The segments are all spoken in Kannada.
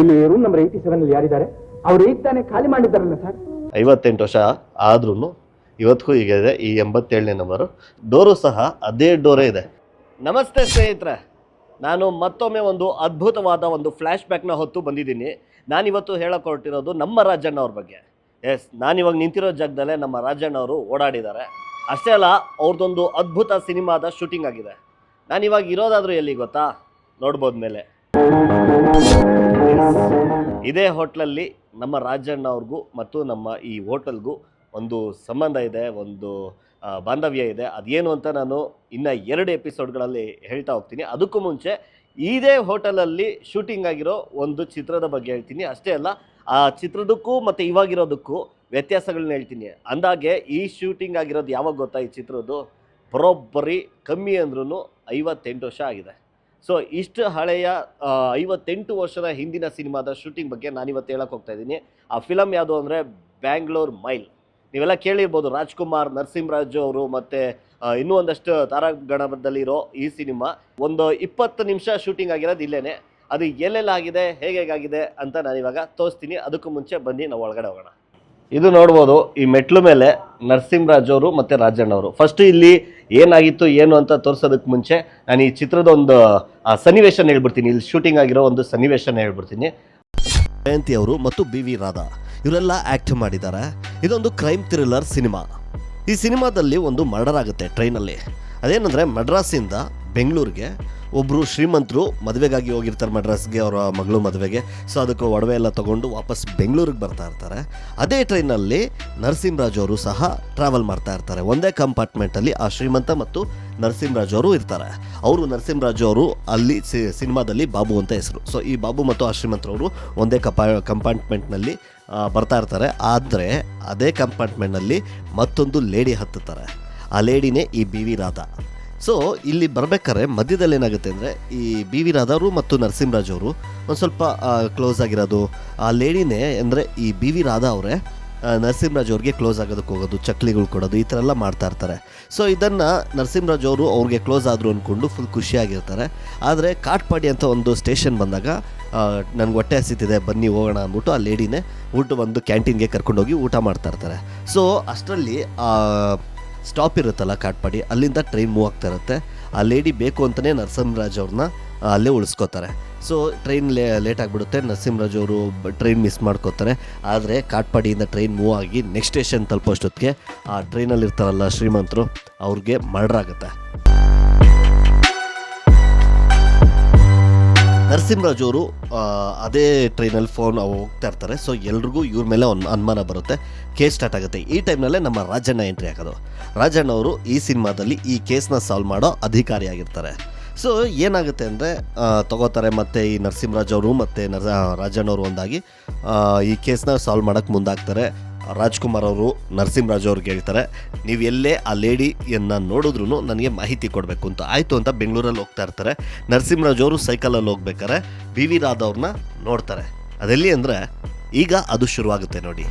ಇಲ್ಲಿ ರೂಮ್ ನಂಬರ್ 87 ಅಲ್ಲಿ ಯಾರಿದ್ದಾರೆ? ಅವ್ರು ಈಗ ತಾನೇ ಖಾಲಿ ಮಾಡಿದ್ದಾರಲ್ಲ ಸರ್. 58 ವರ್ಷ ಆದ್ರೂ ಇವತ್ತಿಗೂ ಈಗ ಇದೆ ಈ 87ನೇ ನಂಬರು. ಡೋರು ಸಹ ಅದೇ ಡೋರೇ ಇದೆ. ನಮಸ್ತೆ ಸ್ನೇಹಿತರೆ, ನಾನು ಮತ್ತೊಮ್ಮೆ ಒಂದು ಅದ್ಭುತವಾದ ಒಂದು ಫ್ಲ್ಯಾಶ್ ಬ್ಯಾಕ್ನ ಹೊತ್ತು ಬಂದಿದ್ದೀನಿ. ನಾನಿವತ್ತು ಹೇಳಕ್ಕೆ ಹೊರಟಿರೋದು ನಮ್ಮ ರಾಜಣ್ಣ ಅವ್ರ ಬಗ್ಗೆ. ಎಸ್, ನಾನಿವಾಗ ನಿಂತಿರೋ ಜಾಗದಲ್ಲೇ ನಮ್ಮ ರಾಜಣ್ಣ ಅವರು ಓಡಾಡಿದ್ದಾರೆ. ಅಷ್ಟೇ ಅಲ್ಲ, ಅವ್ರದ್ದೊಂದು ಅದ್ಭುತ ಸಿನಿಮಾದ ಶೂಟಿಂಗ್ ಆಗಿದೆ. ನಾನಿವಾಗ ಇರೋದಾದ್ರೂ ಎಲ್ಲಿ ಗೊತ್ತಾ? ನೋಡ್ಬೋದು ಮೇಲೆ. ಇದೇ ಹೋಟ್ಲಲ್ಲಿ ನಮ್ಮ ರಾಜಣ್ಣ ಅವ್ರಿಗೂ ಮತ್ತು ನಮ್ಮ ಈ ಹೋಟೆಲ್ಗೂ ಒಂದು ಸಂಬಂಧ ಇದೆ, ಒಂದು ಬಾಂಧವ್ಯ ಇದೆ. ಅದೇನು ಅಂತ ನಾನು ಇನ್ನು 2 ಎಪಿಸೋಡ್ಗಳಲ್ಲಿ ಹೇಳ್ತಾ ಹೋಗ್ತೀನಿ. ಅದಕ್ಕೂ ಮುಂಚೆ ಇದೇ ಹೋಟೆಲಲ್ಲಿ ಶೂಟಿಂಗ್ ಆಗಿರೋ ಒಂದು ಚಿತ್ರದ ಬಗ್ಗೆ ಹೇಳ್ತೀನಿ. ಅಷ್ಟೇ ಅಲ್ಲ, ಆ ಚಿತ್ರದಕ್ಕೂ ಮತ್ತು ಇವಾಗಿರೋದಕ್ಕೂ ವ್ಯತ್ಯಾಸಗಳನ್ನ ಹೇಳ್ತೀನಿ. ಅಂದಾಗೆ ಈ ಶೂಟಿಂಗ್ ಆಗಿರೋದು ಯಾವಾಗ ಗೊತ್ತಾ? ಈ ಚಿತ್ರದ್ದು ಬರೋಬ್ಬರಿ ಕಮ್ಮಿ ಅಂದ್ರೂ 58 ವರ್ಷ ಆಗಿದೆ. ಸೊ ಇಷ್ಟು ಹಳೆಯ 58 ವರ್ಷದ ಹಿಂದಿನ ಸಿನಿಮಾದ ಶೂಟಿಂಗ್ ಬಗ್ಗೆ ನಾನಿವತ್ತು ಹೇಳಕ್ಕೆ ಹೋಗ್ತಾ ಇದ್ದೀನಿ. ಆ ಫಿಲಮ್ ಯಾವುದು ಅಂದರೆ ಬ್ಯಾಂಗ್ಳೂರ್ ಮೈಲ್. ನೀವೆಲ್ಲ ಕೇಳಿರ್ಬೋದು, ರಾಜ್ಕುಮಾರ್, ನರಸಿಂಹರಾಜು ಅವರು ಮತ್ತು ಇನ್ನೂ ಒಂದಷ್ಟು ತಾರಾಗಣದಲ್ಲಿರೋ ಈ ಸಿನಿಮಾ. ಒಂದು 20 ನಿಮಿಷ ಶೂಟಿಂಗ್ ಆಗಿರೋದು ಇಲ್ಲೇ. ಅದು ಎಲ್ಲೆಲ್ಲಾಗಿದೆ, ಹೇಗಾಗಿದೆ ಅಂತ ನಾನಿವಾಗ ತೋರಿಸ್ತೀನಿ. ಅದಕ್ಕೂ ಮುಂಚೆ ಬನ್ನಿ ನಾವು ಒಳಗಡೆ ಹೋಗೋಣ. ಇದು ನೋಡ್ಬೋದು, ಈ ಮೆಟ್ಲು ಮೇಲೆ ನರಸಿಂಹರಾಜ್ ಅವರು ಮತ್ತು ರಾಜಣ್ಣ ಅವರು. ಫಸ್ಟ್ ಇಲ್ಲಿ ಏನಾಗಿತ್ತು ಏನು ಅಂತ ತೋರಿಸೋದಕ್ಕೆ ಮುಂಚೆ ನಾನು ಈ ಚಿತ್ರದ ಒಂದು ಸನ್ನಿವೇಶನ ಹೇಳ್ಬಿಡ್ತೀನಿ. ಇಲ್ಲಿ ಶೂಟಿಂಗ್ ಆಗಿರೋ ಒಂದು ಸನ್ನಿವೇಶನ ಹೇಳ್ಬಿಡ್ತೀನಿ. ಜಯಂತಿ ಅವರು ಮತ್ತು BV ರಾಧಾ ಇವರೆಲ್ಲ ಆ್ಯಕ್ಟ್ ಮಾಡಿದ್ದಾರೆ. ಇದೊಂದು ಕ್ರೈಮ್ ಥ್ರಿಲ್ಲರ್ ಸಿನಿಮಾ. ಈ ಸಿನಿಮಾದಲ್ಲಿ ಒಂದು ಮರ್ಡರ್ ಆಗುತ್ತೆ ಟ್ರೈನಲ್ಲಿ. ಅದೇನಂದರೆ, ಮಡ್ರಾಸಿಂದ ಬೆಂಗಳೂರಿಗೆ ಒಬ್ಬರು ಶ್ರೀಮಂತರು ಮದುವೆಗಾಗಿ ಹೋಗಿರ್ತಾರೆ, ಮಡ್ರಾಸ್ಗೆ ಅವರ ಮಗಳು ಮದುವೆಗೆ. ಸೊ ಅದಕ್ಕೆ ಒಡವೆ ಎಲ್ಲ ತೊಗೊಂಡು ವಾಪಸ್ ಬೆಂಗಳೂರಿಗೆ ಬರ್ತಾ ಇರ್ತಾರೆ. ಅದೇ ಟ್ರೈನಲ್ಲಿ ನರಸಿಂಹರಾಜ್ ಅವರು ಸಹ ಟ್ರಾವೆಲ್ ಮಾಡ್ತಾ ಇರ್ತಾರೆ. ಒಂದೇ ಕಂಪಾರ್ಟ್ಮೆಂಟಲ್ಲಿ ಆ ಶ್ರೀಮಂತ ಮತ್ತು ನರಸಿಂಹರಾಜ್ ಅವರು ಇರ್ತಾರೆ. ಅವರು ನರಸಿಂಹರಾಜ್ ಅವರು ಅಲ್ಲಿ ಸಿನಿಮಾದಲ್ಲಿ ಬಾಬು ಅಂತ ಹೆಸರು. ಸೊ ಈ ಬಾಬು ಮತ್ತು ಆ ಶ್ರೀಮಂತರವರು ಒಂದೇ ಕಂಪಾರ್ಟ್ಮೆಂಟ್ನಲ್ಲಿ ಬರ್ತಾ ಇರ್ತಾರೆ. ಆದರೆ ಅದೇ ಕಂಪಾರ್ಟ್ಮೆಂಟ್ನಲ್ಲಿ ಮತ್ತೊಂದು ಲೇಡಿ ಹತ್ತುತ್ತಾರೆ. ಆ ಲೇಡಿನೇ ಈ BV ರಾಧಾ. ಸೊ ಇಲ್ಲಿ ಬರ್ಬೇಕಾದ್ರೆ ಮಧ್ಯದಲ್ಲಿ ಏನಾಗುತ್ತೆ ಅಂದರೆ, ಈ BV ರಾಧಾ ಅವರು ಮತ್ತು ನರಸಿಂಹರಾಜ್ ಅವರು ಒಂದು ಸ್ವಲ್ಪ ಕ್ಲೋಸ್ ಆಗಿರೋದು. ಆ ಲೇಡಿನೇ ಅಂದರೆ ಈ BV ರಾಧಾ ಅವರೇ ನರಸಿಂಹರಾಜ್ ಅವ್ರಿಗೆ ಕ್ಲೋಸ್ ಆಗೋದಕ್ಕೆ ಹೋಗೋದು, ಚಕ್ಲಿಗಳು ಕೊಡೋದು, ಈ ಥರ ಎಲ್ಲ ಮಾಡ್ತಾ ಇರ್ತಾರೆ. ಸೊ ಇದನ್ನು ನರಸಿಂಹರಾಜ್ ಅವರು ಅವ್ರಿಗೆ ಕ್ಲೋಸ್ ಆದರು ಅಂದ್ಕೊಂಡು ಫುಲ್ ಖುಷಿಯಾಗಿರ್ತಾರೆ. ಆದರೆ ಕಾಟ್ಪಾಡಿ ಅಂತ ಒಂದು ಸ್ಟೇಷನ್ ಬಂದಾಗ ನನಗೆ ಹೊಟ್ಟೆ ಹಸಿತಿದೆ ಬನ್ನಿ ಹೋಗೋಣ ಅಂದ್ಬಿಟ್ಟು ಆ ಲೇಡಿನೇ ಒಂದು ಕ್ಯಾಂಟೀನ್ಗೆ ಕರ್ಕೊಂಡೋಗಿ ಊಟ ಮಾಡ್ತಾ ಇರ್ತಾರೆ. ಸೊ ಅಷ್ಟರಲ್ಲಿ ಸ್ಟಾಪ್ ಇರುತ್ತಲ್ಲ ಕಾಟ್ಪಾಡಿ, ಅಲ್ಲಿಂದ ಟ್ರೈನ್ ಮೂವ್ ಆಗ್ತಾ ಇರುತ್ತೆ. ಆ ಲೇಡಿ ಬೇಕು ಅಂತಲೇ ನರಸಿಂಹರಾಜ್ ಅವ್ರನ್ನ ಅಲ್ಲೇ ಉಳಿಸ್ಕೋತಾರೆ. ಸೊ ಟ್ರೈನ್ ಲೇಟ್ ಆಗಿಬಿಡುತ್ತೆ. ನರಸಿಂಹರಾಜ್ ಅವರು ಟ್ರೈನ್ ಮಿಸ್ ಮಾಡ್ಕೋತಾರೆ. ಆದರೆ ಕಾಟ್ಪಾಡಿಯಿಂದ ಟ್ರೈನ್ ಮೂವ್ ಆಗಿ ನೆಕ್ಸ್ಟ್ ಸ್ಟೇಷನ್ ತಲುಪೋಷ್ಟೊತ್ತಿಗೆ ಆ ಟ್ರೈನಲ್ಲಿ ಇರ್ತಾರಲ್ಲ ಶ್ರೀಮಂತರು, ಅವ್ರಿಗೆ ಮರ್ಡರ್ ಆಗುತ್ತೆ. ನರಸಿಂಹರಾಜ್ ಅವರು ಅದೇ ಟ್ರೈನಲ್ಲಿ ಫೋನ್ ಹೋಗ್ತಾ ಇರ್ತಾರೆ. ಸೊ ಎಲ್ರಿಗೂ ಇವ್ರ ಮೇಲೆ ಒಂದು ಅನುಮಾನ ಬರುತ್ತೆ. ಕೇಸ್ ಸ್ಟಾರ್ಟ್ ಆಗುತ್ತೆ. ಈ ಟೈಮ್ನಲ್ಲೇ ನಮ್ಮ ರಾಜಣ್ಣ ಎಂಟ್ರಿ ಆಗೋದು. ರಾಜಣ್ಣ ಅವರು ಈ ಸಿನಿಮಾದಲ್ಲಿ ಈ ಕೇಸ್ನ ಸಾಲ್ವ್ ಮಾಡೋ ಅಧಿಕಾರಿಯಾಗಿರ್ತಾರೆ. ಸೊ ಏನಾಗುತ್ತೆ ಅಂದರೆ, ತಗೋತಾರೆ ಮತ್ತು ಈ ನರಸಿಂಹರಾಜ್ ಅವರು ಮತ್ತು ರಾಜಣ್ಣ ಅವರು ಒಂದಾಗಿ ಈ ಕೇಸ್ನ ಸಾಲ್ವ್ ಮಾಡೋಕ್ಕೆ ಮುಂದಾಗ್ತಾರೆ. ರಾಜ್ಕುಮಾರ್ ಅವರು ನರಸಿಂಹರಾಜ್ ಅವ್ರಿಗೆ ಹೇಳ್ತಾರೆ, ನೀವು ಎಲ್ಲೇ ಆ ಲೇಡಿಯನ್ನು ನೋಡಿದ್ರೂ ನನಗೆ ಮಾಹಿತಿ ಕೊಡಬೇಕು ಅಂತ. ಆಯಿತು ಅಂತ ಬೆಂಗಳೂರಲ್ಲಿ ಹೋಗ್ತಾ ಇರ್ತಾರೆ. ನರಸಿಂಹರಾಜ್ ಅವರು ಸೈಕಲಲ್ಲಿ ಹೋಗ್ಬೇಕಾರೆ BV ರಾಧಾ ಅವ್ರನ್ನ ನೋಡ್ತಾರೆ. ಅದೆಲ್ಲಿ ಅಂದರೆ, ಈಗ ಅದು ಶುರುವಾಗುತ್ತೆ ನೋಡಿ.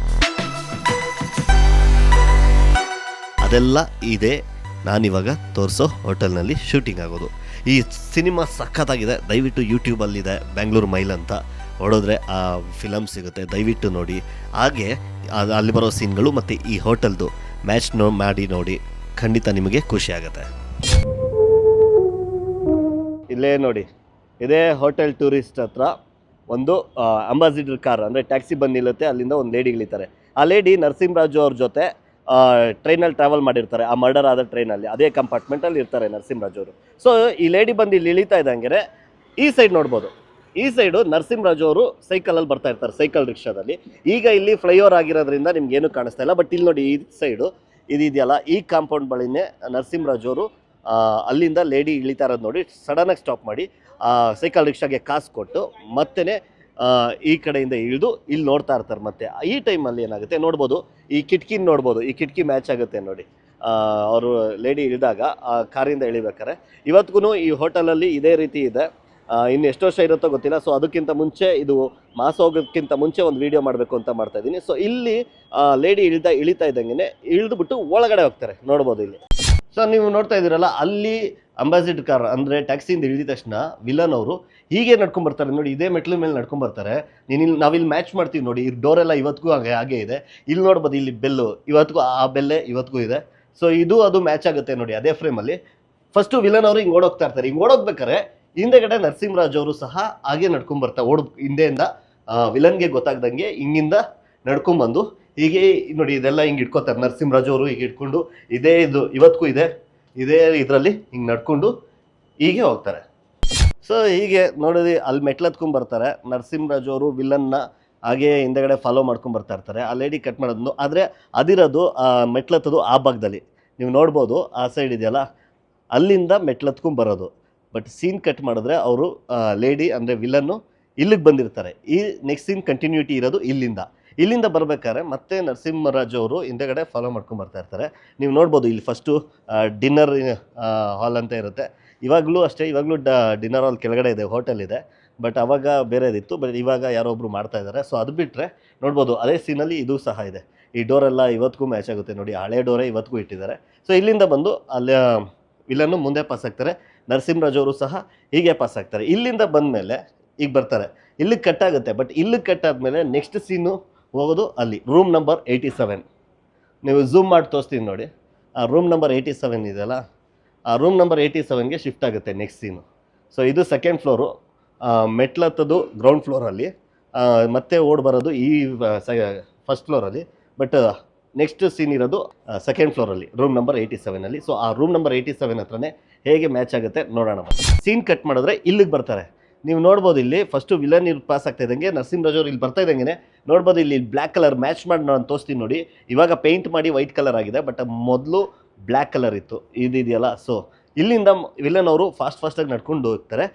ಅದೆಲ್ಲ ಇದೆ ನಾನಿವಾಗ ತೋರಿಸೋ ಹೋಟೆಲ್ನಲ್ಲಿ ಶೂಟಿಂಗ್ ಆಗೋದು. ಈ ಸಿನಿಮಾ ಸಖತ್ತಾಗಿದೆ. ದಯವಿಟ್ಟು ಯೂಟ್ಯೂಬಲ್ಲಿದೆ, ಬ್ಯಾಂಗ್ಳೂರ್ ಮೈಲ್ ಅಂತ ಹೊಡೋದ್ರೆ ಆ ಫಿಲಮ್ ಸಿಗುತ್ತೆ, ದಯವಿಟ್ಟು ನೋಡಿ. ಹಾಗೆ ಅಲ್ಲಿ ಬರೋ ಸೀನ್ಗಳು ಮತ್ತು ಈ ಹೋಟೆಲ್ದು ಮ್ಯಾಚ್ ಮಾಡಿ ನೋಡಿ, ಖಂಡಿತ ನಿಮಗೆ ಖುಷಿ ಆಗುತ್ತೆ. ಇಲ್ಲೇ ನೋಡಿ, ಇದೇ ಹೋಟೆಲ್ ಟೂರಿಸ್ಟ್ ಹತ್ರ ಒಂದು ಅಂಬಾಸಿಡರ್ ಕಾರ್ ಅಂದರೆ ಟ್ಯಾಕ್ಸಿ ಬಂದು ನಿಲ್ಲುತ್ತೆ. ಅಲ್ಲಿಂದ ಒಂದು ಲೇಡಿ ಇಳಿತಾರೆ. ಆ ಲೇಡಿ ನರಸಿಂಹರಾಜು ಅವ್ರ ಜೊತೆ ಟ್ರೈನಲ್ಲಿ ಟ್ರಾವೆಲ್ ಮಾಡಿರ್ತಾರೆ. ಆ ಮರ್ಡರ್ ಆದ ಟ್ರೈನಲ್ಲಿ ಅದೇ ಕಂಪಾರ್ಟ್ಮೆಂಟಲ್ಲಿ ಇರ್ತಾರೆ ನರಸಿಂಹರಾಜ್ ಅವರು. ಸೊ ಈ ಲೇಡಿ ಬಂದು ಇಲ್ಲಿ ಇಳಿತಾ ಇದ್ದಂಗೆ ಈ ಸೈಡ್ ನೋಡ್ಬೋದು. ಈ ಸೈಡು ನರಸಿಂಹರಾಜು ಅವರು ಸೈಕಲಲ್ಲಿ ಬರ್ತಾ ಇರ್ತಾರೆ, ಸೈಕಲ್ ರಿಕ್ಷಾದಲ್ಲಿ. ಈಗ ಇಲ್ಲಿ ಫ್ಲೈಓವರ್ ಆಗಿರೋದ್ರಿಂದ ನಿಮ್ಗೇನು ಕಾಣಿಸ್ತಾ ಇಲ್ಲ. ಬಟ್ ಇಲ್ಲಿ ನೋಡಿ, ಈ ಸೈಡು ಇದೆಯಲ್ಲ, ಈ ಕಾಂಪೌಂಡ್ ಬಳಿನೇ ನರಸಿಂಹರಾಜು ಅವರು ಅಲ್ಲಿಂದ ಲೇಡಿ ಇಳಿತಾ ಇರೋದು ನೋಡಿ ಸಡನ್ನಾಗಿ ಸ್ಟಾಪ್ ಮಾಡಿ ಸೈಕಲ್ ರಿಕ್ಷಾಗೆ ಕಾಸು ಕೊಟ್ಟು ಮತ್ತೆ ಈ ಕಡೆಯಿಂದ ಇಳಿದು ಇಲ್ಲಿ ನೋಡ್ತಾ ಇರ್ತಾರೆ. ಮತ್ತೆ ಈ ಟೈಮಲ್ಲಿ ಏನಾಗುತ್ತೆ ನೋಡ್ಬೋದು, ಈ ಕಿಟಕಿನ ನೋಡ್ಬೋದು, ಈ ಕಿಟಕಿ ಮ್ಯಾಚ್ ಆಗುತ್ತೆ ನೋಡಿ. ಅವರು ಲೇಡಿ ಇಳಿದಾಗ ಆ ಕಾರಿಂದ ಇಳಿಬೇಕಾರೆ ಇವತ್ತಿಗೂ ಈ ಹೋಟೆಲಲ್ಲಿ ಇದೇ ರೀತಿ ಇದೆ. ಇನ್ನು ಎಷ್ಟು ವರ್ಷ ಇರುತ್ತೋ ಗೊತ್ತಿಲ್ಲ. ಸೊ ಅದಕ್ಕಿಂತ ಮುಂಚೆ, ಇದು ಮಾಸ ಹೋಗೋದಕ್ಕಿಂತ ಮುಂಚೆ ಒಂದು ವಿಡಿಯೋ ಮಾಡಬೇಕು ಅಂತ ಮಾಡ್ತಾ ಇದ್ದೀನಿ. ಸೊ ಇಲ್ಲಿ ಲೇಡಿ ಇಳಿತಾ ಇದ್ದಂಗೆ ಇಳಿದುಬಿಟ್ಟು ಒಳಗಡೆ ಹೋಗ್ತಾರೆ, ನೋಡ್ಬೋದು ಇಲ್ಲಿ. ಸೊ ನೀವು ನೋಡ್ತಾ ಇದ್ದೀರಲ್ಲ, ಅಲ್ಲಿ ಅಂಬಾಸಿಡರ್ ಕಾರ್ ಅಂದರೆ ಟ್ಯಾಕ್ಸಿಯಿಂದ ಇಳಿದ ತಕ್ಷಣ ವಿಲನ್ ಅವರು ಹೀಗೆ ನಡ್ಕೊಂಡ್ ಬರ್ತಾರೆ ನೋಡಿ, ಇದೇ ಮೆಟ್ಲ ಮೇಲೆ ನಡ್ಕೊಂಡ್ ಬರ್ತಾರೆ. ನಾವಿಲ್ಲಿ ಮ್ಯಾಚ್ ಮಾಡ್ತೀವಿ ನೋಡಿ, ಈ ಡೋರ್ ಎಲ್ಲ ಇವತ್ತಿಗೂ ಹಾಗೆ ಇದೆ. ಇಲ್ಲಿ ನೋಡ್ಬೋದು, ಇಲ್ಲಿ ಬೆಲ್ಲು ಇವತ್ತಿಗೂ ಆ ಬೆಲ್ಲೆ ಇವತ್ತಿಗೂ ಇದೆ. ಸೊ ಇದು ಅದು ಮ್ಯಾಚ್ ಆಗುತ್ತೆ ನೋಡಿ ಅದೇ ಫ್ರೇಮಲ್ಲಿ. ಫಸ್ಟು ವಿಲನ್ ಅವರು ಹಿಂಗೆ ಓಡೋಗ್ತಾ ಇರ್ತಾರೆ. ಹಿಂಗೆ ಓಡೋಗ್ಬೇಕಾರೆ ಹಿಂದೆಗಡೆ ನರಸಿಂಹರಾಜ್ ಅವರು ಸಹ ಹಾಗೆ ನಡ್ಕೊಂಡ್ ಬರ್ತಾರೆ, ಹಿಂದೆಯಿಂದ ವಿಲನ್ಗೆ ಗೊತ್ತಾಗ್ದಂಗೆ ಹಿಂಗಿಂದ ನಡ್ಕೊಂಡ್ಬಂದು ಹೀಗೆ ನೋಡಿ ಇದೆಲ್ಲ ಹಿಂಗೆ ಇಟ್ಕೋತಾರೆ. ನರಸಿಂಹರಾಜ್ ಅವರು ಹೀಗೆ ಇಟ್ಕೊಂಡು ಇದೇ ಇದು ಇವತ್ತಿಗೂ ಇದೇ ಇದರಲ್ಲಿ ಹಿಂಗೆ ನಡ್ಕೊಂಡು ಹೀಗೆ ಹೋಗ್ತಾರೆ. ಸೊ ಹೀಗೆ ನೋಡಿದ್ರಿ, ಅಲ್ಲಿ ಮೆಟ್ಲತ್ಕೊಂಡ್ ಬರ್ತಾರೆ. ನರಸಿಂಹರಾಜ್ ಅವರು ವಿಲನ್ನ ಹಾಗೆ ಹಿಂದೆಗಡೆ ಫಾಲೋ ಮಾಡ್ಕೊಂಡು ಬರ್ತಾ ಇರ್ತಾರೆ. ಆ ಲೇಡಿ ಕಟ್ ಮಾಡೋದು, ಆದರೆ ಅದಿರೋದು ಮೆಟ್ಲತ್ತದು ಆ ಭಾಗದಲ್ಲಿ ನೀವು ನೋಡ್ಬೋದು, ಆ ಸೈಡ್ ಇದೆಯಲ್ಲ ಅಲ್ಲಿಂದ ಮೆಟ್ಲತ್ಕೊಂಡ್ ಬರೋದು. ಬಟ್ ಸೀನ್ ಕಟ್ ಮಾಡಿದ್ರೆ ಅವರು ಲೇಡಿ ಅಂದರೆ ವಿಲನ್ನು ಇಲ್ಲಿಗೆ ಬಂದಿರ್ತಾರೆ. ಈ ನೆಕ್ಸ್ಟ್ ಸೀನ್ ಕಂಟಿನ್ಯೂಟಿ ಇರೋದು ಇಲ್ಲಿಂದ ಬರ್ಬೇಕಾದ್ರೆ ಮತ್ತೆ ನರಸಿಂಹರಾಜ್ ಅವರು ಹಿಂದೆಗಡೆ ಫಾಲೋ ಮಾಡ್ಕೊಂಡು ಬರ್ತಾ ಇರ್ತಾರೆ. ನೀವು ನೋಡ್ಬೋದು, ಇಲ್ಲಿ ಫಸ್ಟು ಡಿನ್ನರ್ ಹಾಲ್ ಅಂತ ಇರುತ್ತೆ. ಇವಾಗಲೂ ಅಷ್ಟೇ, ಇವಾಗಲೂ ಡಿನ್ನರ್ ಹಾಲ್ ಕೆಳಗಡೆ ಇದೆ, ಹೋಟೆಲ್ ಇದೆ. ಬಟ್ ಅವಾಗ ಬೇರೆದಿತ್ತು, ಬಟ್ ಇವಾಗ ಯಾರೊಬ್ಬರು ಮಾಡ್ತಾ ಇದ್ದಾರೆ. ಸೊ ಅದು ಬಿಟ್ಟರೆ ನೋಡ್ಬೋದು ಅದೇ ಸೀನಲ್ಲಿ ಇದು ಸಹ ಇದೆ. ಈ ಡೋರೆಲ್ಲ ಇವತ್ತಿಗೂ ಮ್ಯಾಚ್ ಆಗುತ್ತೆ ನೋಡಿ, ಹಳೆ ಡೋರೇ ಇವತ್ತಿಗೂ ಇಟ್ಟಿದ್ದಾರೆ. ಸೊ ಇಲ್ಲಿಂದ ಬಂದು ಅಲ್ಲಿ ವಿಲನ್ನು ಮುಂದೆ ಪಾಸ್ ಆಗ್ತಾರೆ, ನರಸಿಂಹರಾಜ್ ಅವರು ಸಹ ಹೀಗೆ ಪಾಸ್ ಆಗ್ತಾರೆ. ಇಲ್ಲಿಂದ ಬಂದಮೇಲೆ ಈಗ ಬರ್ತಾರೆ, ಇಲ್ಲಿಗೆ ಕಟ್ ಆಗುತ್ತೆ. ಬಟ್ ಇಲ್ಲಿಗೆ ಕಟ್ ಆದಮೇಲೆ ನೆಕ್ಸ್ಟ್ ಸೀನು ಹೋಗೋದು ಅಲ್ಲಿ ರೂಮ್ ನಂಬರ್ 87. ನೀವು ಝೂಮ್ ಮಾಡಿ ತೋರಿಸ್ತೀನಿ ನೋಡಿ, ಆ ರೂಮ್ ನಂಬರ್ 87 ಇದೆಯಲ್ಲ, ಆ ರೂಮ್ ನಂಬರ್ 87ಗೆ ಶಿಫ್ಟ್ ಆಗುತ್ತೆ ನೆಕ್ಸ್ಟ್ ಸೀನು. ಸೊ ಇದು ಸೆಕೆಂಡ್ ಫ್ಲೋರು, ಮೆಟ್ಲತ್ತದು ಗ್ರೌಂಡ್ ಫ್ಲೋರಲ್ಲಿ, ಮತ್ತೆ ಓಡ್ ಬರೋದು ಈ ಫಸ್ಟ್ ಫ್ಲೋರಲ್ಲಿ. ಬಟ್ ನೆಕ್ಸ್ಟ್ ಸೀನ್ ಇರೋದು ಸೆಕೆಂಡ್ ಫ್ಲೋರಲ್ಲಿ, ರೂಮ್ ನಂಬರ್ 87ಅಲ್ಲಿ. ಸೊ ಆ ರೂಮ್ ನಂಬರ್ 87 ಹತ್ರನೇ ಹೇಗೆ ಮ್ಯಾಚ್ ಆಗುತ್ತೆ ನೋಡೋಣ. ಸೀನ್ ಕಟ್ ಮಾಡಿದ್ರೆ ಇಲ್ಲಿಗೆ ಬರ್ತಾರೆ. ನೀವು ನೋಡ್ಬೋದು, ಇಲ್ಲಿ ಫಸ್ಟು ವಿಲನ್ ಪಾಸ್ ಆಗ್ತಾ ಇದ್ದಂಗೆ ನರಸಿಂಹರಾಜ್ ಅವರು ಇಲ್ಲಿ ಬರ್ತಾ ಇದ್ದಂಗೆ ನೋಡ್ಬೋದು, ಇಲ್ಲಿ ಬ್ಲ್ಯಾಕ್ ಕಲರ್ ಮ್ಯಾಚ್ ಮಾಡಿ ನಾನು ತೋರಿಸ್ತೀನಿ ನೋಡಿ. ಇವಾಗ ಪೇಂಟ್ ಮಾಡಿ ವೈಟ್ ಕಲರ್ ಆಗಿದೆ, ಬಟ್ ಮೊದಲು ಬ್ಲ್ಯಾಕ್ ಕಲರ್ ಇತ್ತು, ಇದೆಯಲ್ಲ. ಸೊ ಇಲ್ಲಿಂದ ವಿಲನ್ ಅವರು ಫಾಸ್ಟಾಗಿ ನಡ್ಕೊಂಡು ಹೋಗ್ತಾರೆ.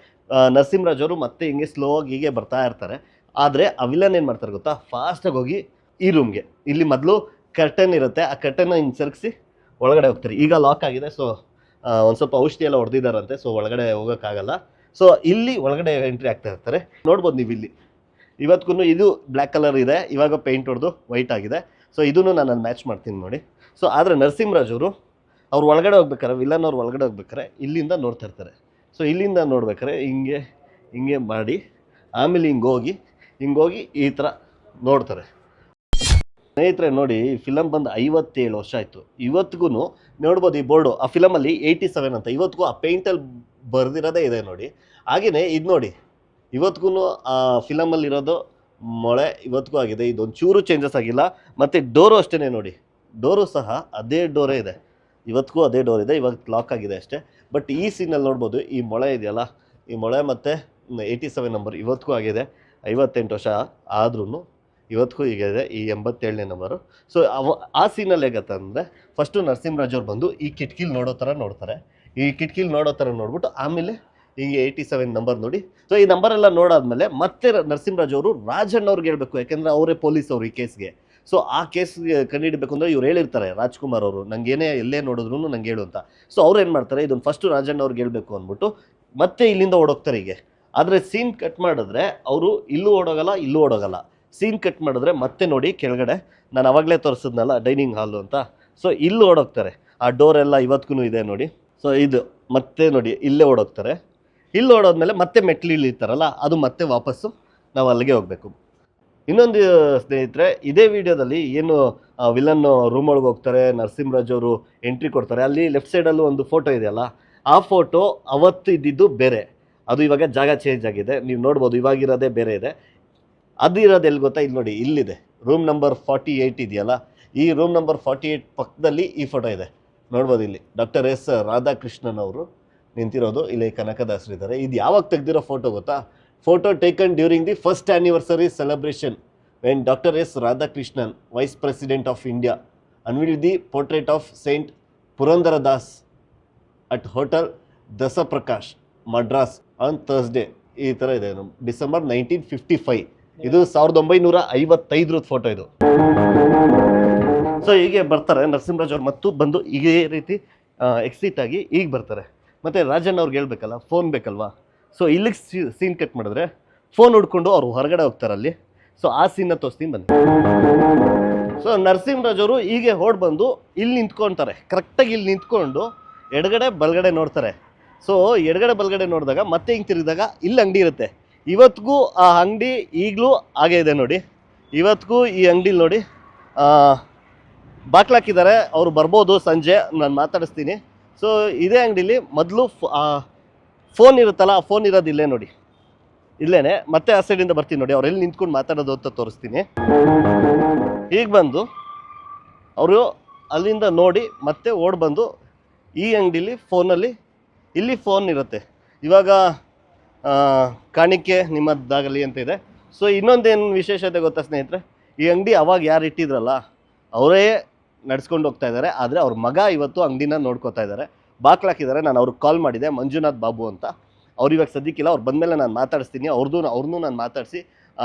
ನರಸಿಂಹರಾಜ್ ಅವರು ಮತ್ತೆ ಹಿಂಗೆ ಸ್ಲೋ ಆಗಿ ಹೀಗೆ ಬರ್ತಾ ಇರ್ತಾರೆ. ಆದರೆ ಆ ವಿಲನ್ ಏನು ಮಾಡ್ತಾರೆ ಗೊತ್ತಾ, ಫಾಸ್ಟಾಗಿ ಹೋಗಿ ಈ ರೂಮ್ಗೆ, ಇಲ್ಲಿ ಮೊದಲು ಕರ್ಟನ್ ಇರುತ್ತೆ, ಆ ಕರ್ಟನ್ನ ಹಿಂಗೆ ಸರಿಸಿ ಒಳಗಡೆ ಹೋಗ್ತಾರೆ. ಈಗ ಲಾಕ್ ಆಗಿದೆ, ಸೊ ಒಂದು ಸ್ವಲ್ಪ ಔಷಧಿ ಎಲ್ಲ ಹೊಡೆದಿದ್ದಾರಂತೆ, ಸೊ ಒಳಗಡೆ ಹೋಗೋಕ್ಕಾಗಲ್ಲ. ಸೊ ಇಲ್ಲಿ ಒಳಗಡೆ ಎಂಟ್ರಿ ಆಗ್ತಾ ಇರ್ತಾರೆ. ನೋಡ್ಬೋದು ನೀವು, ಇಲ್ಲಿ ಇವತ್ತಿಗೂ ಇದು ಬ್ಲ್ಯಾಕ್ ಕಲರ್ ಇದೆ, ಇವಾಗ ಪೇಂಟ್ ಹೊಡೆದು ವೈಟ್ ಆಗಿದೆ. ಸೊ ಇದನ್ನು ನಾನು ಮ್ಯಾಚ್ ಮಾಡ್ತೀನಿ ನೋಡಿ. ಸೊ ಆದರೆ ನರಸಿಂಹರಾಜ್ ಅವರು ಅವ್ರು ಒಳಗಡೆ ಹೋಗ್ಬೇಕಾರೆ, ವಿಲನ್ ಅವ್ರು ಒಳಗಡೆ ಹೋಗ್ಬೇಕಾರೆ ಇಲ್ಲಿಂದ ನೋಡ್ತಾ ಇರ್ತಾರೆ. ಸೊ ಇಲ್ಲಿಂದ ನೋಡ್ಬೇಕಾರೆ ಹಿಂಗೆ ಮಾಡಿ ಆಮೇಲೆ ಹಿಂಗೋಗಿ ಈ ಥರ ನೋಡ್ತಾರೆ. ಸ್ನೇಹಿತರೆ ನೋಡಿ, ಈ ಫಿಲಮ್ ಬಂದು 57 ವರ್ಷ ಆಯಿತು. ಇವತ್ತಿಗೂ ನೋಡ್ಬೋದು ಈ ಬೋರ್ಡು, ಆ ಫಿಲಮಲ್ಲಿ 87 ಅಂತ ಇವತ್ತಿಗೂ ಆ ಪೇಂಟಲ್ಲಿ ಬರೆದಿರೋದೇ ಇದೆ ನೋಡಿ. ಹಾಗೆಯೇ ಇದು ನೋಡಿ, ಇವತ್ತಿಗೂ ಆ ಫಿಲಮಲ್ಲಿರೋದು ಮೊಳೆ ಇವತ್ತಿಗೂ ಆಗಿದೆ. ಇದೊಂದು ಚೂರು ಚೇಂಜಸ್ ಆಗಿಲ್ಲ. ಮತ್ತು ಡೋರು ಅಷ್ಟೇ ನೋಡಿ, ಡೋರು ಸಹ ಅದೇ ಡೋರೇ ಇದೆ, ಇವತ್ತಿಗೂ ಅದೇ ಡೋರ್ ಇದೆ, ಇವಾಗ ಲಾಕ್ ಆಗಿದೆ ಅಷ್ಟೇ. ಬಟ್ ಈ ಸೀನಲ್ಲಿ ನೋಡ್ಬೋದು, ಈ ಮೊಳೆ ಇದೆಯಲ್ಲ, ಈ ಮೊಳೆ ಮತ್ತು 87 ನಂಬರ್ ಇವತ್ತಿಗೂ ಆಗಿದೆ. 58 ವರ್ಷ ಆದ್ರೂ ಇವತ್ತಿಗೂ ಈಗ ಇದೆ ಈ 87ನೇ ನಂಬರು. ಸೊ ಆ ಸೀನಲ್ಲಿ ಹೇಗತ್ತೆ ಅಂದರೆ, ಫಸ್ಟು ನರಸಿಂಹರಾಜ್ ಅವ್ರು ಬಂದು ಈ ಕಿಟಕಿಲಿ ನೋಡೋ ಥರ ನೋಡ್ತಾರೆ. ಈ ಕಿಟಕಿಲಿ ನೋಡೋ ಥರ ನೋಡ್ಬಿಟ್ಟು ಆಮೇಲೆ ಹೀಗೆ 87 ನಂಬರ್ ನೋಡಿ. ಸೊ ಈ ನಂಬರೆಲ್ಲ ನೋಡಾದ್ಮೇಲೆ ಮತ್ತೆ ನರಸಿಂಹರಾಜ್ ಅವರು ರಾಜಣ್ಣ ಅವ್ರಿಗೆ ಹೇಳಬೇಕು, ಯಾಕೆಂದರೆ ಅವರೇ ಪೊಲೀಸ್ ಅವರು ಈ ಕೇಸ್ಗೆ. ಸೊ ಆ ಕೇಸ್ಗೆ ಕಂಡುಹಿಡಬೇಕು ಅಂದರೆ ಇವ್ರು ಹೇಳಿರ್ತಾರೆ, ರಾಜ್ಕುಮಾರ್ ಅವರು, ನನಗೇನೇ ಎಲ್ಲೇ ನೋಡಿದ್ರು ನಂಗೆ ಹೇಳು ಅಂತ. ಸೊ ಅವ್ರು ಏನು ಮಾಡ್ತಾರೆ, ಇದನ್ನು ಫಸ್ಟು ರಾಜಣ್ಣ ಅವ್ರಿಗೆ ಹೇಳಬೇಕು ಅಂದ್ಬಿಟ್ಟು ಮತ್ತೆ ಇಲ್ಲಿಂದ ಓಡೋಗ್ತಾರೆ ಹೀಗೆ. ಆದರೆ ಸೀನ್ ಕಟ್ ಮಾಡಿದ್ರೆ ಅವರು ಇಲ್ಲೂ ಓಡೋಗಲ್ಲ. ಸೀನ್ ಕಟ್ ಮಾಡಿದ್ರೆ ಮತ್ತೆ ನೋಡಿ ಕೆಳಗಡೆ, ನಾನು ಅವಾಗಲೇ ತೋರಿಸಿದ್ನಲ್ಲ ಡೈನಿಂಗ್ ಹಾಲು ಅಂತ, ಸೊ ಇಲ್ಲಿ ಓಡೋಗ್ತಾರೆ. ಆ ಡೋರೆಲ್ಲ ಇವತ್ತಿಗೂ ಇದೆ ನೋಡಿ. ಸೊ ಇದು ಮತ್ತೆ ನೋಡಿ ಇಲ್ಲೇ ಓಡೋಗ್ತಾರೆ. ಇಲ್ಲಿ ಓಡೋದ್ಮೇಲೆ ಮತ್ತೆ ಮೆಟ್ಲು ಇಳಿತಾರಲ್ಲ, ಅದು ಮತ್ತೆ ವಾಪಸ್ಸು ನಾವು ಅಲ್ಲಿಗೆ ಹೋಗಬೇಕು. ಇನ್ನೊಂದು ಸ್ನೇಹಿತರೆ, ಇದೇ ವಿಡಿಯೋದಲ್ಲಿ ಏನು ವಿಲನ್ನು ರೂಮ್ ಒಳಗೆ ಹೋಗ್ತಾರೆ, ನರಸಿಂಹರಾಜ್ ಅವರು ಎಂಟ್ರಿ ಕೊಡ್ತಾರೆ, ಅಲ್ಲಿ ಲೆಫ್ಟ್ ಸೈಡಲ್ಲೂ ಒಂದು ಫೋಟೋ ಇದೆಯಲ್ಲ, ಆ ಫೋಟೋ ಅವತ್ತು ಇದ್ದಿದ್ದು ಬೇರೆ, ಅದು ಇವಾಗ ಜಾಗ ಚೇಂಜ್ ಆಗಿದೆ. ನೀವು ನೋಡ್ಬೋದು, ಇವಾಗಿರೋದೇ ಬೇರೆ ಇದೆ. ಅದು ಇರೋದು ಎಲ್ಲಿ ಗೊತ್ತಾ, ಇಲ್ಲಿ ನೋಡಿ, ಇಲ್ಲಿದೆ ರೂಮ್ ನಂಬರ್ 48 ಇದೆಯಲ್ಲ, ಈ ರೂಮ್ ನಂಬರ್ 48 ಪಕ್ಕದಲ್ಲಿ ಈ ಫೋಟೋ ಇದೆ. ನೋಡ್ಬೋದು, ಇಲ್ಲಿ ಡಾಕ್ಟರ್ ಎಸ್ ರಾಧಾಕೃಷ್ಣನ್ ಅವರು ನಿಂತಿರೋದು, ಇಲ್ಲಿ ಕನಕದಾಸರಿದ್ದಾರೆ. ಇದು ಯಾವಾಗ ತೆಗೆದಿರೋ ಫೋಟೋ ಗೊತ್ತಾ, photo taken during the first anniversary celebration when doctor S Radhakrishnan, vice president of India, unveiled the portrait of saint Purandaradas at hotel Dasaprakash Madras on Thursday. ಈ ಥರ ಇದೆ, ಡಿಸೆಂಬರ್ 1955. ಇದು 1955 ಫೋಟೋ ಇದು. ಸೊ ಹೀಗೆ ಬರ್ತಾರೆ ನರಸಿಂಹರಾಜ್ ಅವ್ರು, ಮತ್ತು ಬಂದು ಇದೇ ರೀತಿ ಎಕ್ಸಿಟ್ ಆಗಿ ಈಗ ಬರ್ತಾರೆ. ಮತ್ತು ರಾಜಣ್ಣ ಅವ್ರಿಗೆ ಹೇಳ್ಬೇಕಲ್ಲ, ಫೋನ್ ಬೇಕಲ್ವಾ. ಸೊ ಇಲ್ಲಿಗೆ ಸೀನ್ ಕಟ್ ಮಾಡಿದ್ರೆ ಫೋನ್ ಹುಡ್ಕೊಂಡು ಅವ್ರು ಹೊರಗಡೆ ಹೋಗ್ತಾರಲ್ಲಿ. ಸೊ ಆ ಸೀನ್ನ ತೋರಿಸ್ತೀನಿ ಬನ್ನಿ. ಸೊ ನರಸಿಂಹರಾಜ್ ಅವರು ಹೀಗೆ ಹೊಡ್ ಬಂದು ಇಲ್ಲಿ ನಿಂತ್ಕೊತಾರೆ, ಕರೆಕ್ಟಾಗಿ ಇಲ್ಲಿ ನಿಂತ್ಕೊಂಡು ಎಡಗಡೆ ಬಲಗಡೆ ನೋಡ್ತಾರೆ. ಸೊ ಎಡಗಡೆ ಬಲಗಡೆ ನೋಡಿದಾಗ ಮತ್ತೆ ಹಿಂಗೆ ತಿರುಗಿದಾಗ ಇಲ್ಲಿ ಅಂಗಡಿ ಇರುತ್ತೆ. ಇವತ್ತಿಗೂ ಆ ಅಂಗಡಿ ಈಗಲೂ ಹಾಗೇ ಇದೆ ನೋಡಿ. ಇವತ್ತಿಗೂ ಈ ಅಂಗಡಿಲಿ ನೋಡಿ ಬಾಕ್ಲಾಕಿದ್ದಾರೆ. ಅವ್ರು ಬರ್ಬೋದು ಸಂಜೆ, ನಾನು ಮಾತಾಡಿಸ್ತೀನಿ. ಸೊ ಇದೇ ಅಂಗಡಿಲಿ ಮೊದಲು ಫೋನ್ ಇರುತ್ತಲ್ಲ, ಆ ಫೋನ್ ಇರೋದು ಇಲ್ಲೇ ನೋಡಿ, ಇಲ್ಲೇನೆ. ಮತ್ತೆ ಆ ಸೈಡಿಂದ ಬರ್ತೀನಿ ನೋಡಿ, ಅವ್ರೆಲ್ಲಿ ನಿಂತ್ಕೊಂಡು ಮಾತಾಡೋದು ಅಂತ ತೋರಿಸ್ತೀನಿ. ಈಗ ಬಂದು ಅವರು ಅಲ್ಲಿಂದ ನೋಡಿ ಮತ್ತೆ ಓಡ್ ಬಂದು ಈ ಅಂಗಡಿಲಿ ಫೋನಲ್ಲಿ ಇಲ್ಲಿ ಫೋನ್ ಇರುತ್ತೆ. ಇವಾಗ ಕಾಣಿಕೆ ನಿಮ್ಮದಾಗಲಿ ಅಂತ ಇದೆ. ಸೊ ಇನ್ನೊಂದೇನು ವಿಶೇಷತೆ ಗೊತ್ತಾ ಸ್ನೇಹಿತರೆ, ಈ ಅಂಗಡಿ ಅವಾಗ ಯಾರು ಇಟ್ಟಿದ್ರಲ್ಲ ಅವರೇ ನಡ್ಸ್ಕೊಂಡು ಹೋಗ್ತಾ ಇದ್ದಾರೆ. ಆದರೆ ಅವ್ರ ಮಗ ಇವತ್ತು ಅಂಗಡಿನ ನೋಡ್ಕೋತಾ ಇದ್ದಾರೆ, ಬಾಕ್ಲಾಕಿದ್ದಾರೆ. ನಾನು ಅವ್ರಿಗೆ ಕಾಲ್ ಮಾಡಿದೆ, ಮಂಜುನಾಥ್ ಬಾಬು ಅಂತ. ಅವ್ರು ಇವಾಗ ಸದ್ಯಕ್ಕಿಲ್ಲ, ಅವ್ರು ಬಂದಮೇಲೆ ನಾನು ಮಾತಾಡಿಸ್ತೀನಿ. ಅವ್ರನ್ನೂ ನಾನು ಮಾತಾಡಿಸಿ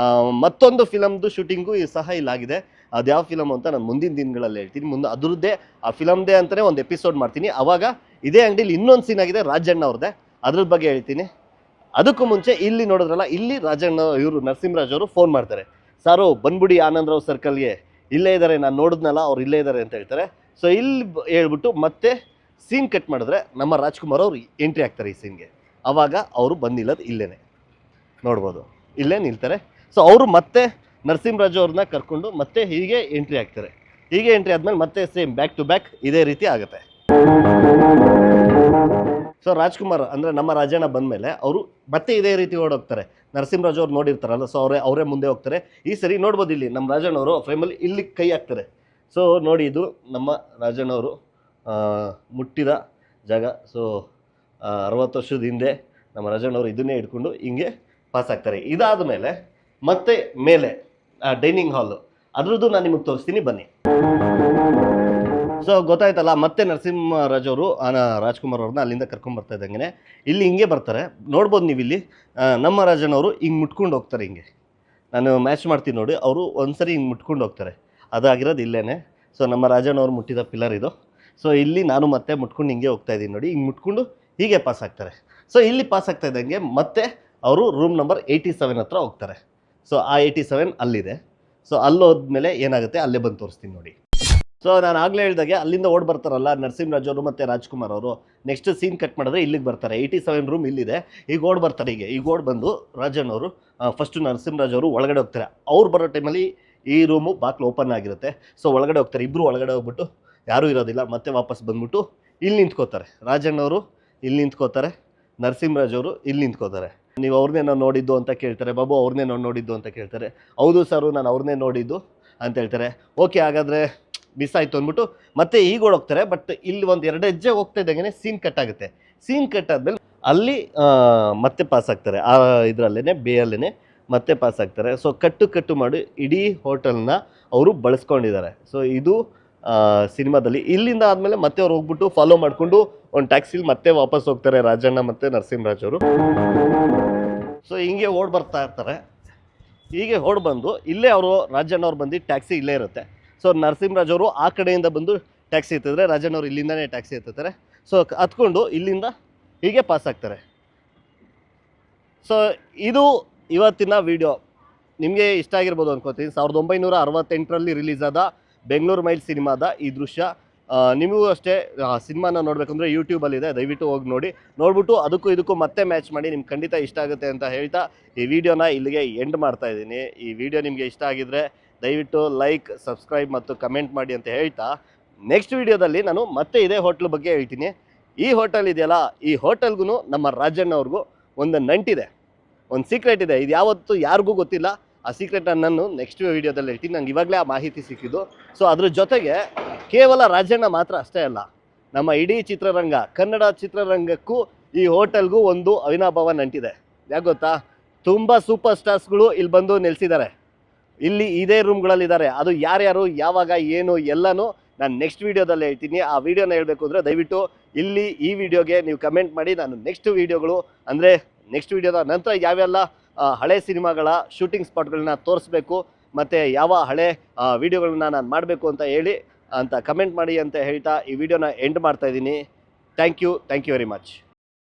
ಮತ್ತೊಂದು ಫಿಲಮ್ದು ಶೂಟಿಂಗು ಸಹ ಇಲ್ಲಾಗಿದೆ. ಅದು ಯಾವ ಫಿಲಮ್ ಅಂತ ನಾನು ಮುಂದಿನ ದಿನಗಳಲ್ಲಿ ಹೇಳ್ತೀನಿ. ಮುಂದೆ ಅದರದ್ದೇ ಆ ಫಿಲಮ್ದೇ ಅಂತಲೇ ಒಂದು ಎಪಿಸೋಡ್ ಮಾಡ್ತೀನಿ. ಆವಾಗ ಇದೇ ಅಂಗಡಿಲಿ ಇನ್ನೊಂದು ಸೀನ್ ಆಗಿದೆ ರಾಜಣ್ಣ ಅವ್ರದ್ದೇ, ಅದ್ರ ಬಗ್ಗೆ ಹೇಳ್ತೀನಿ. ಅದಕ್ಕೂ ಮುಂಚೆ ಇಲ್ಲಿ ನೋಡಿದ್ರಲ್ಲ, ಇಲ್ಲಿ ರಾಜಣ್ಣ ಇವರು ನರಸಿಂಹರಾಜ್ ಅವರು ಫೋನ್ ಮಾಡ್ತಾರೆ, ಸಾರು ಬಂದ್ಬಿಡಿ ಆನಂದರಾವ್ ಸರ್ಕಲ್ಗೆ, ಇಲ್ಲೇ ಇದ್ದಾರೆ, ನಾನು ನೋಡಿದ್ನಲ್ಲ ಅವ್ರು ಇಲ್ಲೇ ಇದ್ದಾರೆ ಅಂತ ಹೇಳ್ತಾರೆ. ಸೊ ಇಲ್ಲಿ ಹೇಳ್ಬಿಟ್ಟು ಮತ್ತೆ ಸೀನ್ ಕಟ್ ಮಾಡಿದ್ರೆ ನಮ್ಮ ರಾಜ್ಕುಮಾರ್ ಅವರು ಎಂಟ್ರಿ ಆಗ್ತಾರೆ ಈ ಸೀನ್ಗೆ. ಆವಾಗ ಅವರು ಬಂದಿಲ್ಲದು ಇಲ್ಲೇನೆ ನೋಡ್ಬೋದು, ಇಲ್ಲೇ ನಿಲ್ತಾರೆ. ಸೊ ಅವರು ಮತ್ತೆ ನರಸಿಂಹರಾಜು ಅವ್ರನ್ನ ಕರ್ಕೊಂಡು ಮತ್ತೆ ಹೀಗೆ ಎಂಟ್ರಿ ಆಗ್ತಾರೆ. ಹೀಗೆ ಎಂಟ್ರಿ ಆದಮೇಲೆ ಮತ್ತೆ ಸೇಮ್ ಬ್ಯಾಕ್ ಟು ಬ್ಯಾಕ್ ಇದೇ ರೀತಿ ಆಗುತ್ತೆ. ಸೊ ರಾಜ್ಕುಮಾರ್ ಅಂದರೆ ನಮ್ಮ ರಾಜಣ್ಣ ಬಂದಮೇಲೆ ಅವರು ಮತ್ತೆ ಇದೇ ರೀತಿ ಓಡೋಗ್ತಾರೆ. ನರಸಿಂಹರಾಜು ಅವ್ರು ನೋಡಿರ್ತಾರಲ್ಲ, ಸೊ ಅವರೇ ಮುಂದೆ ಹೋಗ್ತಾರೆ. ಈ ಸರಿ ನೋಡ್ಬೋದು ಇಲ್ಲಿ ನಮ್ಮ ರಾಜಣ್ಣವರು ಫ್ರೇಮಲ್ಲಿ ಇಲ್ಲಿ ಕೈ ಹಾಕ್ತಾರೆ. ಸೊ ನೋಡಿ, ಇದು ನಮ್ಮ ರಾಜಣ್ಣವರು ಮುಟ್ಟಿದ ಜಾಗ. ಸೊ 60 ವರ್ಷದ ಹಿಂದೆ ನಮ್ಮ ರಾಜಣ್ಣವರು ಇದನ್ನೇ ಹಿಡ್ಕೊಂಡು ಹಿಂಗೆ ಪಾಸ್ ಆಗ್ತಾರೆ. ಇದಾದ ಮೇಲೆ ಮತ್ತೆ ಮೇಲೆ ಡೈನಿಂಗ್ ಹಾಲು, ಅದ್ರದ್ದು ನಾನು ನಿಮಗೆ ತೋರಿಸ್ತೀನಿ ಬನ್ನಿ. ಸೊ ಗೊತ್ತಾಯ್ತಲ್ಲ, ಮತ್ತೆ ನರಸಿಂಹರಾಜ್ ಅವರು ರಾಜ್ಕುಮಾರ್ ಅವ್ರನ್ನ ಅಲ್ಲಿಂದ ಕರ್ಕೊಂಡ್ಬರ್ತಾ ಇದ್ದಂಗೆ ಇಲ್ಲಿ ಹಿಂಗೆ ಬರ್ತಾರೆ. ನೋಡ್ಬೋದು ನೀವು ಇಲ್ಲಿ ನಮ್ಮ ರಾಜಣ್ಣವರು ಹಿಂಗೆ ಮುಟ್ಕೊಂಡು ಹೋಗ್ತಾರೆ. ಹಿಂಗೆ ನಾನು ಮ್ಯಾಚ್ ಮಾಡ್ತೀನಿ ನೋಡಿ, ಅವರು ಒಂದ್ಸರಿ ಹಿಂಗೆ ಮುಟ್ಕೊಂಡು ಹೋಗ್ತಾರೆ. ಅದಾಗಿರೋದು ಇಲ್ಲೇ. ಸೊ ನಮ್ಮ ರಾಜಣ್ಣವ್ರು ಮುಟ್ಟಿದ ಪಿಲ್ಲರ್ ಇದು. ಸೊ ಇಲ್ಲಿ ನಾನು ಮತ್ತೆ ಮುಟ್ಕೊಂಡು ಹಿಂಗೆ ಹೋಗ್ತಾ ಇದ್ದೀನಿ ನೋಡಿ, ಹಿಂಗೆ ಮುಟ್ಕೊಂಡು ಹೀಗೆ ಪಾಸ್ ಆಗ್ತಾರೆ. ಸೊ ಇಲ್ಲಿ ಪಾಸ್ ಆಗ್ತಾ ಇದ್ದಂಗೆ ಮತ್ತೆ ಅವರು ರೂಮ್ ನಂಬರ್ 87 ಹತ್ರ ಹೋಗ್ತಾರೆ. ಸೊ ಆ 87 ಅಲ್ಲಿದೆ. ಸೊ ಅಲ್ಲಿ ಹೋದ್ಮೇಲೆ ಏನಾಗುತ್ತೆ ಅಲ್ಲೇ ಬಂದು ತೋರಿಸ್ತೀನಿ ನೋಡಿ. ಸೊ ನಾನು ಆಗಲೇ ಹೇಳಿದಾಗೆ ಅಲ್ಲಿಂದ ಓಡ್ ಬರ್ತಾರಲ್ಲ ನರಸಿಂಹರಾಜ್ ಅವರು ಮತ್ತು ರಾಜ್ಕುಮಾರ್ ಅವರು, ನೆಕ್ಸ್ಟ್ ಸೀನ್ ಕಟ್ ಮಾಡಿದ್ರೆ ಇಲ್ಲಿಗೆ ಬರ್ತಾರೆ. 87 ರೂಮ್ ಇಲ್ಲಿದೆ. ಈಗ ಓಡ್ ಬರ್ತಾರೆ. ಈಗ ಓಡ್ ಬಂದು ರಾಜಣ್ಣವರು ಫಸ್ಟು ನರಸಿಂಹರಾಜ್ ಅವರು ಒಳಗಡೆ ಹೋಗ್ತಾರೆ. ಅವ್ರು ಬರೋ ಟೈಮಲ್ಲಿ ಈ ರೂಮು ಬಾಕ್ಲು ಓಪನ್ ಆಗಿರುತ್ತೆ. ಸೊ ಒಳಗಡೆ ಹೋಗ್ತಾರೆ, ಇಬ್ಬರು ಒಳಗಡೆ ಹೋಗ್ಬಿಟ್ಟು ಯಾರೂ ಇರೋದಿಲ್ಲ, ಮತ್ತೆ ವಾಪಸ್ ಬಂದ್ಬಿಟ್ಟು ಇಲ್ಲಿ ನಿಂತ್ಕೋತಾರೆ. ರಾಜಣ್ಣವರು ಇಲ್ಲಿ ನಿಂತ್ಕೋತಾರೆ, ನರಸಿಂಹರಾಜ್ ಅವರು ಇಲ್ಲಿ ನಿಂತ್ಕೋತಾರೆ. ನೀವು ಅವ್ರನ್ನೇ ನಾನು ನೋಡಿದ್ದು ಅಂತ ಕೇಳ್ತಾರೆ. ಬಾಬು ಅವ್ರನ್ನೇ ನಾನು ನೋಡಿದ್ದು ಅಂತ ಕೇಳ್ತಾರೆ. ಹೌದು ಸರು, ನಾನು ಅವ್ರನ್ನೇ ನೋಡಿದ್ದು ಅಂತ ಹೇಳ್ತಾರೆ. ಓಕೆ, ಹಾಗಾದರೆ ಮಿಸ್ ಆಯಿತು ಅಂದ್ಬಿಟ್ಟು ಮತ್ತೆ ಈಗ ಓಡೋಗ್ತಾರೆ. ಬಟ್ ಇಲ್ಲಿ ಒಂದು 2 ಹೆಜ್ಜೆ ಹೋಗ್ತಾ ಇದ್ದಂಗೆ ಸೀನ್ ಕಟ್ ಆಗುತ್ತೆ. ಸೀನ್ ಕಟ್ ಆದಮೇಲೆ ಅಲ್ಲಿ ಮತ್ತೆ ಪಾಸ್ ಆಗ್ತಾರೆ. ಆ ಇದರಲ್ಲೇ ಬೇಯಲ್ಲೇ ಮತ್ತೆ ಪಾಸ್ ಆಗ್ತಾರೆ. ಸೊ ಕಟ್ಟು ಮಾಡಿ ಇಡೀ ಹೋಟೆಲ್ನ ಅವರು ಬಳಸ್ಕೊಂಡಿದ್ದಾರೆ. ಸೊ ಇದು ಸಿನಿಮಾದಲ್ಲಿ. ಇಲ್ಲಿಂದ ಆದಮೇಲೆ ಮತ್ತೆ ಅವ್ರು ಹೋಗ್ಬಿಟ್ಟು ಫಾಲೋ ಮಾಡಿಕೊಂಡು ಒಂದು ಟ್ಯಾಕ್ಸಿಲಿ ಮತ್ತೆ ವಾಪಸ್ ಹೋಗ್ತಾರೆ ರಾಜಣ್ಣ ಮತ್ತು ನರಸಿಂಹರಾಜ್ ಅವರು. ಸೊ ಹಿಂಗೆ ಓಡ್ ಬರ್ತಾ ಇರ್ತಾರೆ. ಹೀಗೆ ಓಡ್ ಬಂದು ಇಲ್ಲೇ ಅವರು ರಾಜಣ್ಣ ಅವ್ರು ಬಂದು ಟ್ಯಾಕ್ಸಿ ಇಲ್ಲೇ ಇರುತ್ತೆ. ಸೊ ನರಸಿಂಹರಾಜ್ ಅವರು ಆ ಕಡೆಯಿಂದ ಬಂದು ಟ್ಯಾಕ್ಸಿ ಎತ್ತಿದ್ರೆ ರಾಜಣ್ಣ ಅವರು ಇಲ್ಲಿಂದನೇ ಟ್ಯಾಕ್ಸಿ ಎತ್ತುತ್ತಾರೆ. ಸೊ ಹತ್ಕೊಂಡು ಇಲ್ಲಿಂದ ಹೀಗೆ ಪಾಸ್ ಆಗ್ತಾರೆ. ಸೊ ಇದು ಇವತ್ತಿನ ವಿಡಿಯೋ. ನಿಮಗೆ ಇಷ್ಟ ಆಗಿರ್ಬೋದು ಅನ್ಕೋತೀನಿ. 1968ರಲ್ಲಿ ರಿಲೀಸ್ ಆದ ಬೆಂಗಳೂರು ಮೈಲ್ ಸಿನಿಮಾದ ಈ ದೃಶ್ಯ. ನಿಮಗೂ ಅಷ್ಟೇ ಸಿನಿಮಾನ ನೋಡಬೇಕಂದ್ರೆ ಯೂಟ್ಯೂಬಲ್ಲಿದೆ, ದಯವಿಟ್ಟು ಹೋಗಿ ನೋಡ್ಬಿಟ್ಟು ಅದಕ್ಕೂ ಇದಕ್ಕೂ ಮತ್ತೆ ಮ್ಯಾಚ್ ಮಾಡಿ. ನಿಮ್ಗೆ ಖಂಡಿತ ಇಷ್ಟ ಆಗುತ್ತೆ ಅಂತ ಹೇಳ್ತಾ ಈ ವಿಡಿಯೋನ ಇಲ್ಲಿಗೆ ಎಂಡ್ ಮಾಡ್ತಾ ಇದ್ದೀನಿ. ಈ ವಿಡಿಯೋ ನಿಮಗೆ ಇಷ್ಟ ಆಗಿದ್ರೆ ದಯವಿಟ್ಟು ಲೈಕ್, ಸಬ್ಸ್ಕ್ರೈಬ್ ಮತ್ತು ಕಮೆಂಟ್ ಮಾಡಿ ಅಂತ ಹೇಳ್ತಾ, ನೆಕ್ಸ್ಟ್ ವಿಡಿಯೋದಲ್ಲಿ ನಾನು ಮತ್ತೆ ಇದೇ ಹೋಟ್ಲ್ ಬಗ್ಗೆ ಹೇಳ್ತೀನಿ. ಈ ಹೋಟೆಲ್ ಇದೆಯಲ್ಲ, ಈ ಹೋಟೆಲ್ಗೂ ನಮ್ಮ ರಾಜಣ್ಣ ಅವ್ರಿಗೂ ಒಂದು ನಂಟಿದೆ, ಒಂದು ಸೀಕ್ರೆಟ್ ಇದೆ. ಇದು ಯಾವತ್ತೂ ಯಾರಿಗೂ ಗೊತ್ತಿಲ್ಲ. ಆ ಸೀಕ್ರೆಟ್ ನಾನು ನೆಕ್ಸ್ಟ್ ವೀಡಿಯೋದಲ್ಲಿ ಹೇಳ್ತೀನಿ. ನಂಗೆ ಇವಾಗಲೇ ಆ ಮಾಹಿತಿ ಸಿಕ್ಕಿದ್ದು. ಸೊ ಅದ್ರ ಜೊತೆಗೆ ಕೇವಲ ರಾಜಣ್ಣ ಮಾತ್ರ ಅಷ್ಟೇ ಅಲ್ಲ, ನಮ್ಮ ಇಡೀ ಚಿತ್ರರಂಗ, ಕನ್ನಡ ಚಿತ್ರರಂಗಕ್ಕೂ ಈ ಹೋಟೆಲ್ಗೂ ಒಂದು ಅವಿನಾಭಾವ ನಂಟಿದೆ. ಯಾಕೆ ಗೊತ್ತಾ, ತುಂಬ ಸೂಪರ್ ಸ್ಟಾರ್ಸ್ಗಳು ಇಲ್ಲಿ ಬಂದು ನೆಲೆಸಿದ್ದಾರೆ. ಇಲ್ಲಿ ಇದೇ ರೂಮ್ಗಳಲ್ಲಿದ್ದಾರೆ. ಅದು ಯಾರ್ಯಾರು, ಯಾವಾಗ, ಏನು ಎಲ್ಲನೂ ನಾನು ನೆಕ್ಸ್ಟ್ ವೀಡಿಯೋದಲ್ಲಿ ಹೇಳ್ತೀನಿ. ಆ ವಿಡಿಯೋನ ಹೇಳಬೇಕು ಅಂದರೆ ದಯವಿಟ್ಟು ಇಲ್ಲಿ ಈ ವಿಡಿಯೋಗೆ ನೀವು ಕಮೆಂಟ್ ಮಾಡಿ. ನಾನು ನೆಕ್ಸ್ಟ್ ವೀಡಿಯೋಗಳು ಅಂದರೆ ನೆಕ್ಸ್ಟ್ ವೀಡಿಯೋದ ನಂತರ ಯಾವೆಲ್ಲ ಹಳೆ ಸಿನಿಮಾಗಳ ಶೂಟಿಂಗ್ ಸ್ಪಾಟ್ಗಳನ್ನ ತೋರಿಸ್ಬೇಕು ಮತ್ತು ಯಾವ ಹಳೆ ವೀಡಿಯೋಗಳನ್ನ ನಾನು ಮಾಡಬೇಕು ಅಂತ ಹೇಳಿ ಅಂತ ಕಮೆಂಟ್ ಮಾಡಿ ಅಂತ ಹೇಳ್ತಾ ಈ ವಿಡಿಯೋನ ಎಂಡ್ ಮಾಡ್ತಾಯಿದ್ದೀನಿ. Thank you very much.